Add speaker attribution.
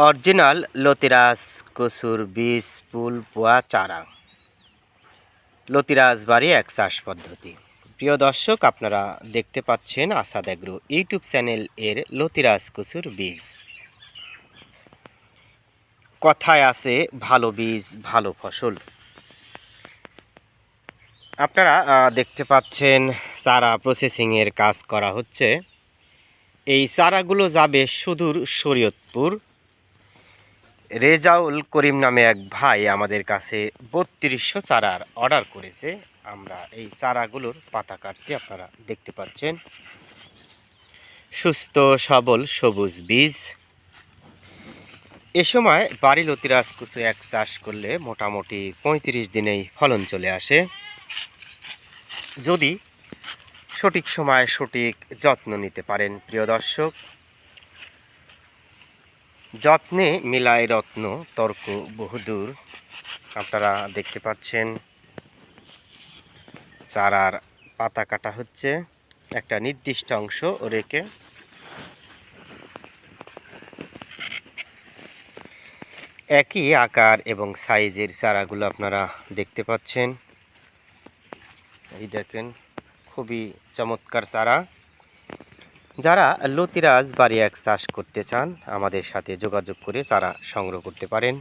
Speaker 1: Original Latiraj কচুর বীজ ফুল পোয়া চারা লতিরাজ বাড়ি এক চাষ পদ্ধতি। প্রিয় দর্শক, আপনারা দেখতে পাচ্ছেন আসাদ এগ্রো ইউটিউব চ্যানেল এর লতিরাজ কচুর বীজ। কথায় আছে ভালো বীজ ভালো ফসল। আপনারা দেখতে পাচ্ছেন চারা প্রসেসিংয়ের কাজ করা হচ্ছে। এই চারাগুলো যাবে সুদূর শরীয়তপুর। রেজাউল করিম নামে এক ভাই আমাদের কাছে ৩২০০ চারার অর্ডার করেছে। আমরা এই চারাগুলোর পাতা কাটছি, আপনারা দেখতে পাচ্ছেন। সুস্থ সবল সবুজ বীজ। এ সময় বাড়ি লতিরাজ কচু এক চাষ করলে মোটামুটি ৩৫ দিনেই ফলন চলে আসে, যদি সঠিক সময় সঠিক যত্ন নিতে পারেন। প্রিয় দর্শক, যত্নে মিলায় রত্ন, তর্ক বহুদূর। আপনারা দেখতে পাচ্ছেন চারার পাতা কাটা হচ্ছে একটা নির্দিষ্ট অংশ রেখে। একই আকার এবং সাইজের চারাগুলো আপনারা দেখতে পাচ্ছেন। এই দেখেন, খুবই চমৎকার চারা। যারা লতিরাজ বাড়ি এক চাষ করতে চান, আমাদের সাথে যোগাযোগ করে চারা সংগ্রহ করতে পারেন।